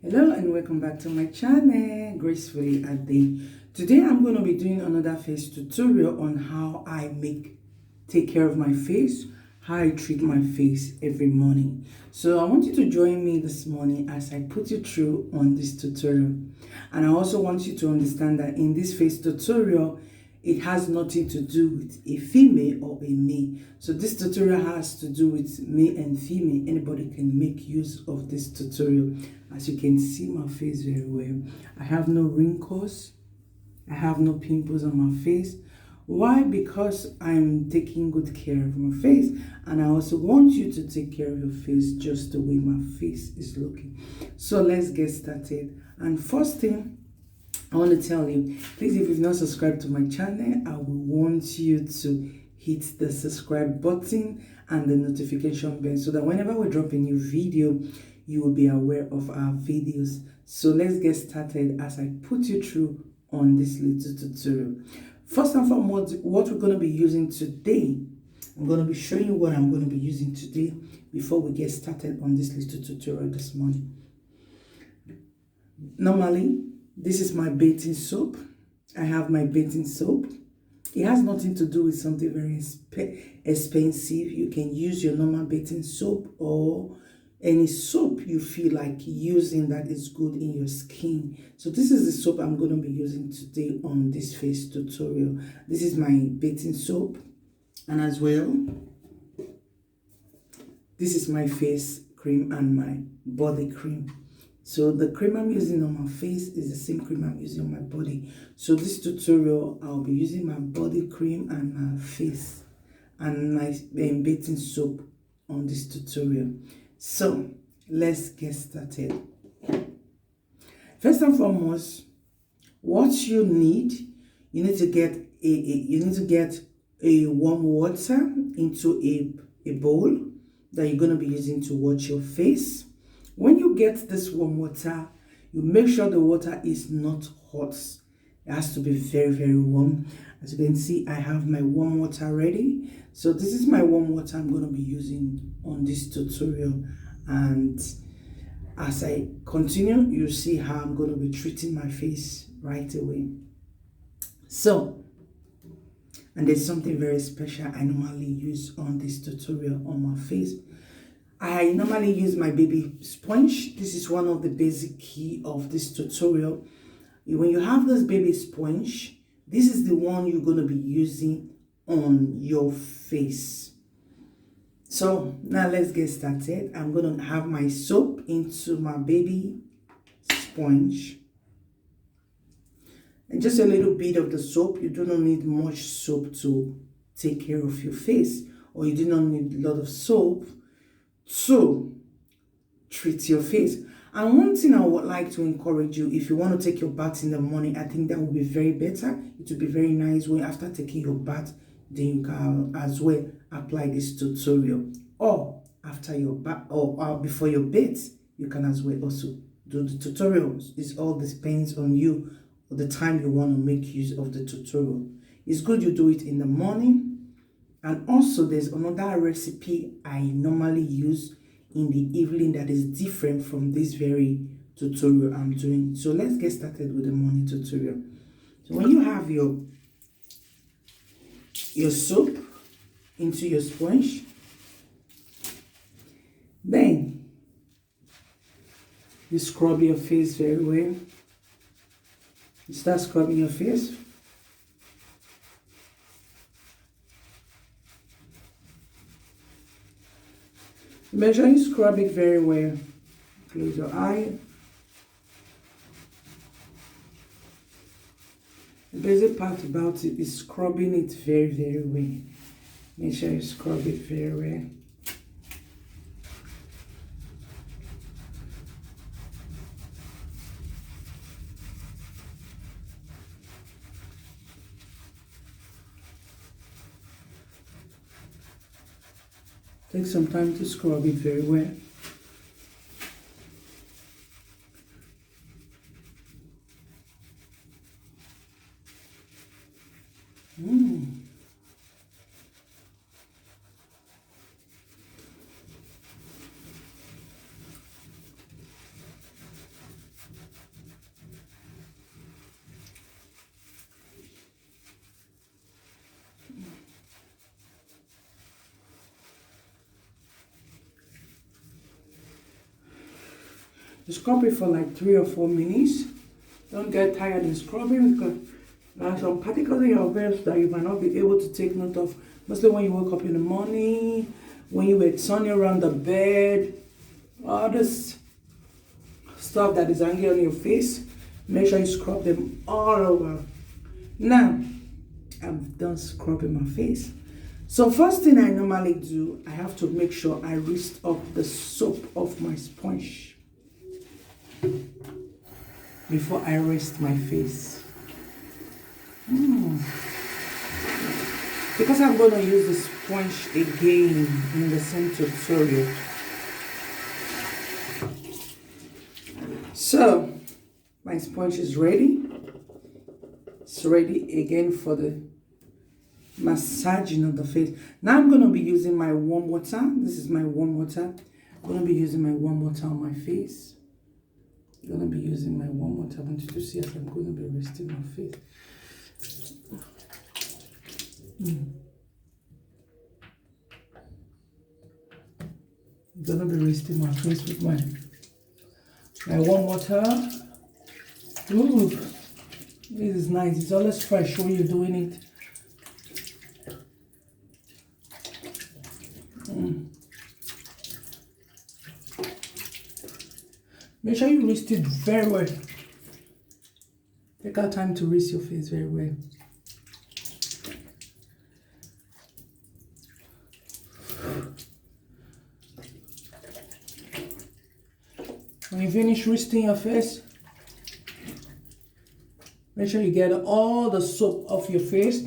Hello and welcome back to my channel, Gracefully Ade. Today I'm going to be doing another face tutorial on how I take care of my face, how I treat my face every morning. So I want you to join me this morning as I put you through on this tutorial. And I also want you to understand that in this face tutorial, it has nothing to do with a female or a male. So this tutorial has to do with male and female. Anybody can make use of this tutorial. As you can see my face very well. I have no wrinkles. I have no pimples on my face. Why? Because I'm taking good care of my face. And I also want you to take care of your face just the way my face is looking. So let's get started. And first thing, I want to tell you, please, if you've not subscribed to my channel, I will want you to hit the subscribe button and the notification bell so that whenever we drop a new video, you will be aware of our videos. So let's get started as I put you through on this little tutorial. First and foremost, what we're going to be using today, I'm going to be showing you what I'm going to be using today before we get started on this little tutorial this morning. Normally, this is my bathing soap. I have my bathing soap. It has nothing to do with something very expensive. You can use your normal bathing soap or any soap you feel like using that is good in your skin. So this is the soap I'm going to be using today on this face tutorial. This is my bathing soap, and as well, this is my face cream and my body cream. So the cream I'm using on my face is the same cream I'm using on my body. So this tutorial, I'll be using my body cream and my face and my bathing soap on this tutorial. So let's get started. First and foremost, what you need to get a warm water into a bowl that you're going to be using to wash your face. When you get this warm water, you make sure the water is not hot. It has to be very, very warm. As you can see, I have my warm water ready. So this is my warm water I'm going to be using on this tutorial. And as I continue, you'll see how I'm going to be treating my face right away. So, and there's something very special I normally use on this tutorial on my face. I normally use my baby sponge. This is one of the basic key of this tutorial. When you have this baby sponge, this is the one you're going to be using on your face. So now let's get started. I'm going to have my soap into my baby sponge. And just a little bit of the soap. You do not need much soap to take care of your face, or you do not need a lot of soap to treat your face. And one thing I would like to encourage you, if you want to take your bath in the morning, I think that would be very better. It would be very nice when after taking your bath, then you can as well apply this tutorial. Or after your bath or before your bath, you can as well also do the tutorials. It all depends on you or the time you want to make use of the tutorial. It's good you do it in the morning. And also there's another recipe I normally use in the evening that is different from this very tutorial I'm doing. So let's get started with the morning tutorial. So when you have your soap into your sponge, then you scrub your face very well. You start scrubbing your face. Make sure you scrub it very well. Close your eye. The basic part about it is scrubbing it very, very well. Make sure you scrub it very well. Take some time to scrub it very well. You scrub it for like 3 or 4 minutes. Don't get tired in scrubbing because there are some particles in your face that you might not be able to take note of. Mostly when you wake up in the morning, when you were turning around the bed, all this stuff that is hanging on your face, make sure you scrub them all over. Now, I'm done scrubbing my face. So first thing I normally do, I have to make sure I rinse up the soap of my sponge before I rinse my face. Because I'm going to use the sponge again in the same tutorial. So, my sponge is ready. It's ready again for the massaging of the face. Now I'm going to be using my warm water. This is my warm water. I'm going to be using my warm water on my face. I'm going to be using my warm water. I want you to see as I'm going to be resting my face. I'm going to be resting my face with my warm water. Ooh, this is nice. It's always fresh when you're doing it. Make sure you rinse it very well. Take out time to rinse your face very well. When you finish rinsing your face, make sure you get all the soap off your face.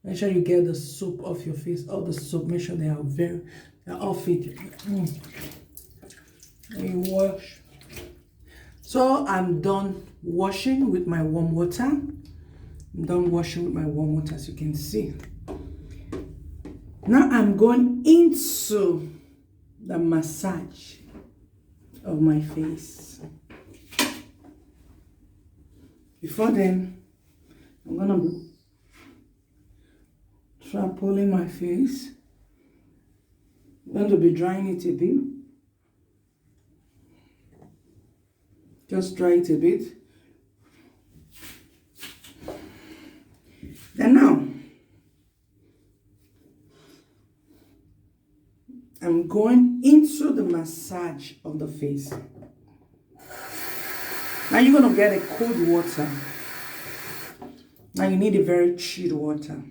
Make sure you get the soap off your face. All the soap, make sure they're all fit. You wash. So I'm done washing with my warm water. I'm done washing with my warm water, as you can see. Now I'm going into the massage of my face. Before then, I'm gonna try pulling my face. I'm going to be drying it a bit. Just dry it a bit. Then now, I'm going into the massage of the face. Now you're going to get a cold water. Now you need a very chilled water.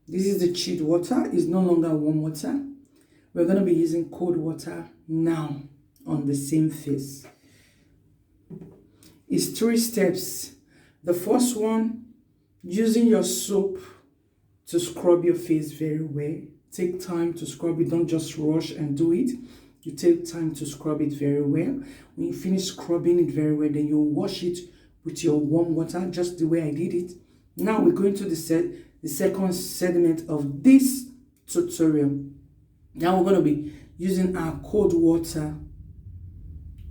This is the chilled water. It's no longer warm water. We're going to be using cold water now on the same face. It's 3 steps. The first one, using your soap to scrub your face very well. Take time to scrub it. Don't just rush and do it. You take time to scrub it very well. When you finish scrubbing it very well, then you wash it with your warm water, just the way I did it. Now we're going to the second segment of this tutorial. Now we're going to be using our cold water.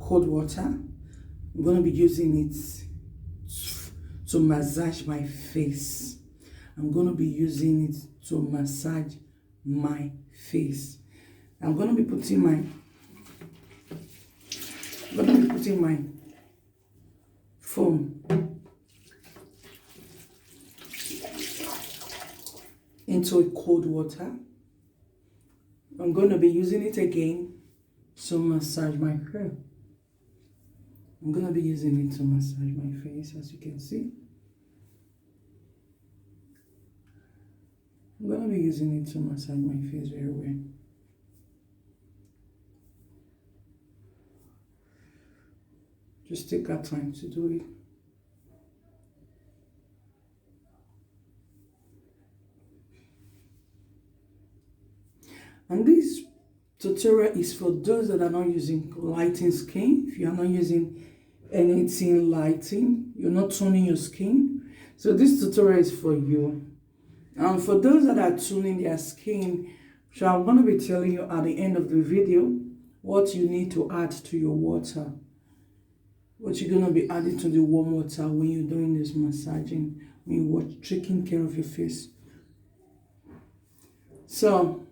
I'm going to be using it to massage my face. I'm going to be using it to massage my face. I'm going to be putting my foam into a cold water. I'm going to be using it again to massage my hair. I'm going to be using it to massage my face, as you can see. I'm going to be using it to massage my face very well. Just take our time to do it. And this tutorial is for those that are not using lighting skin. If you are not using anything lighting, you're not toning your skin. So this tutorial is for you. And for those that are tuning their skin, so I'm going to be telling you at the end of the video what you need to add to your water. What you're going to be adding to the warm water when you're doing this massaging, when you're taking care of your face. So,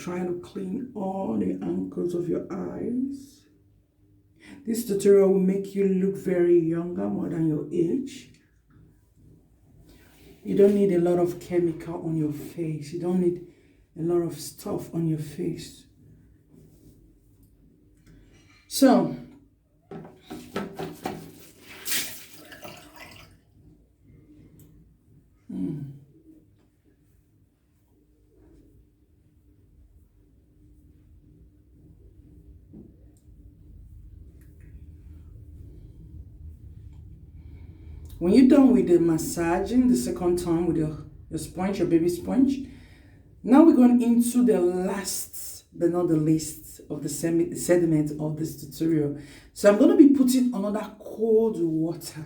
try to clean all the angles of your eyes. This tutorial will make you look very younger, more than your age. You don't need a lot of chemical on your face. You don't need a lot of stuff on your face. So, when you're done with the massaging the second time with your sponge, your baby sponge, now we're going into the last but not the least of the segment of this tutorial. So I'm going to be putting another cold water.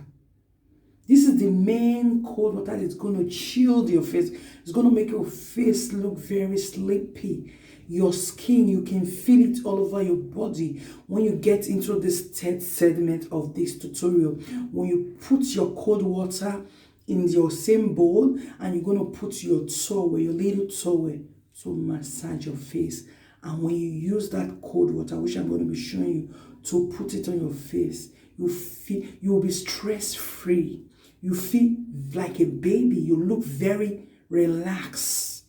This is the main cold water that's going to chill your face. It's going to make your face look very sleepy. Your skin, you can feel it all over your body when you get into this third segment of this tutorial. When you put your cold water in your same bowl and you're going to put your towel, your little towel, to massage your face. And when you use that cold water, which I'm going to be showing you, to put it on your face, you will be stress-free. You feel like a baby. You look very relaxed.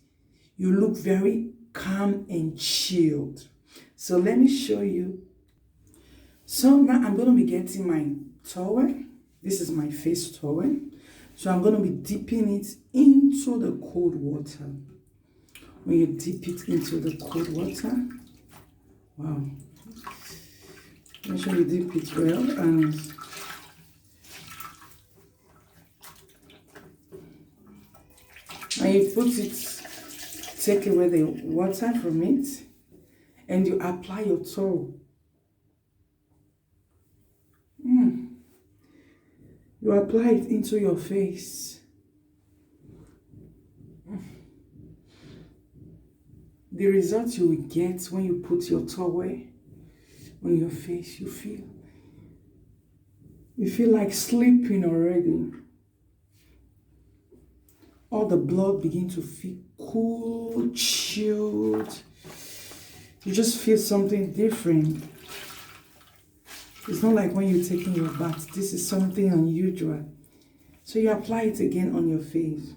You look very calm and chilled. So let me show you. So now I'm going to be getting my towel. This is my face towel. So I'm going to be dipping it into the cold water. When you dip it into the cold water, wow. Make sure you dip it well and you put it, take away the water from it, and you apply your towel. You apply it into your face. The result you will get when you put your towel on your face, you feel like sleeping already. All the blood begin to feel cool, chilled. You just feel something different. It's not like when you're taking your bath. This is something unusual. So you apply it again on your face.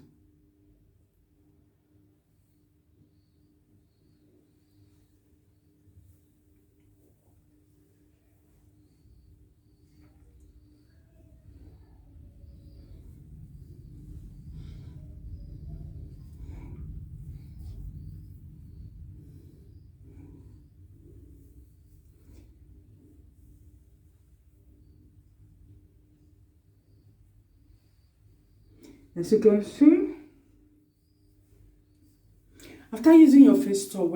As you can see, after using your face towel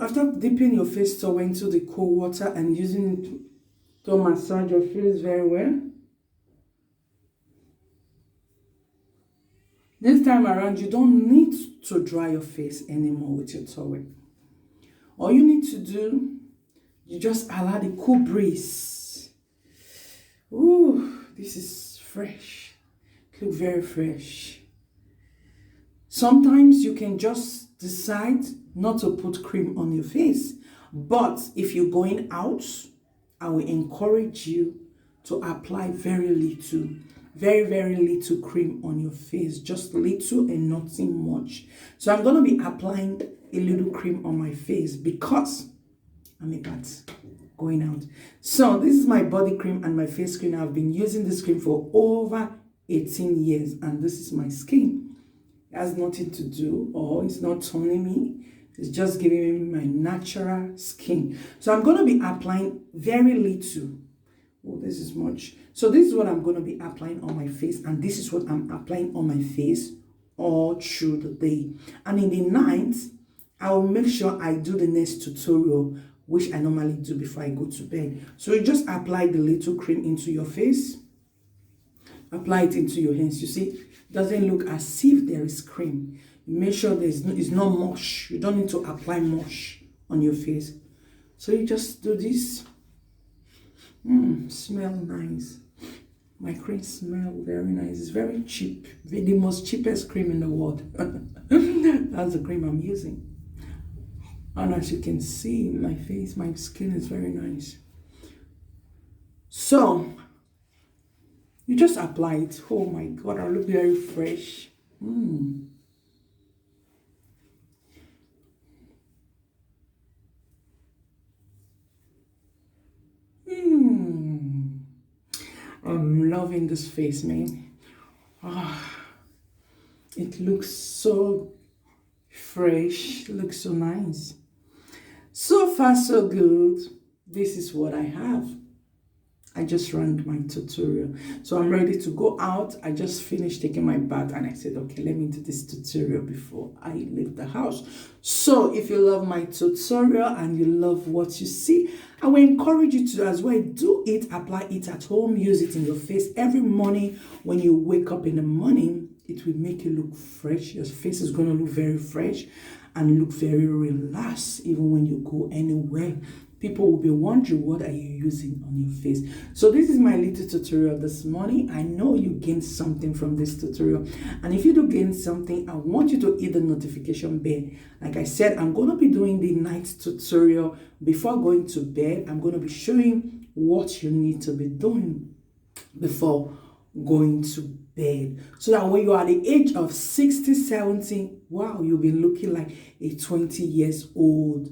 after dipping your face towel into the cold water and using it to massage your face very well, this time around you don't need to dry your face anymore with your towel. All you need to do, you just allow the cool breeze. Ooh. This is fresh. It looks very fresh. Sometimes you can just decide not to put cream on your face. But if you're going out, I will encourage you to apply very little cream on your face. Just little and nothing much. So I'm going to be applying a little cream on my face because I'm about going out. So this is my body cream and my face cream. I've been using this cream for over 18 years and this is my skin. It has nothing to do, or it's not toning me. It's just giving me my natural skin. So I'm going to be applying very little. Oh, this is much. So this is what I'm going to be applying on my face, and this is what I'm applying on my face all through the day. And in the night, I will make sure I do the next tutorial, which I normally do before I go to bed. So you just apply the little cream into your face. Apply it into your hands. You see, it doesn't look as if there is cream. Make sure it's not mush. You don't need to apply mush on your face. So you just do this. Smell nice. My cream smells very nice. It's very cheap. The most cheapest cream in the world. That's the cream I'm using. And as you can see, my face, my skin is very nice. So, you just apply it. Oh my God, I look very fresh. I'm loving this face, man. It looks so fresh, looks so nice. So far, so good. This is what I have. I just ran my tutorial. So I'm ready to go out. I just finished taking my bath and I said, okay, let me do this tutorial before I leave the house. So if you love my tutorial and you love what you see, I will encourage you to as well do it, apply it at home, use it in your face every morning. When you wake up in the morning, it will make you look fresh. Your face is going to look very fresh and look very relaxed even when you go anywhere. People will be wondering, what are you using on your face? So this is my little tutorial this morning. I know you gained something from this tutorial. And if you do gain something, I want you to hit the notification bell. Like I said, I'm going to be doing the night tutorial before going to bed. I'm going to be showing what you need to be doing before going to bed. So that when you are at the age of 60, 70, wow, you'll be looking like a 20 years old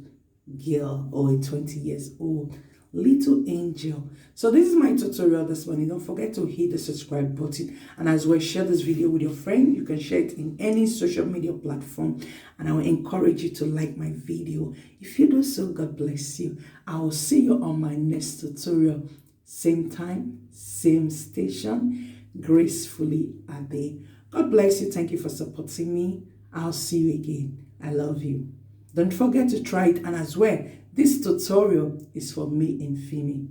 girl or a 20 years old little angel. So this is my tutorial this morning. Don't forget to hit the subscribe button and as well share this video with your friend. You can share it in any social media platform and I will encourage you to like my video. If you do so, God bless you. I will see you on my next tutorial. Same time, same station, gracefully a day. God bless you. Thank you for supporting me. I'll see you again. I love you. Don't forget to try it. And as well, this tutorial is for me and Femi.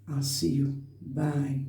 I'll see you. Bye.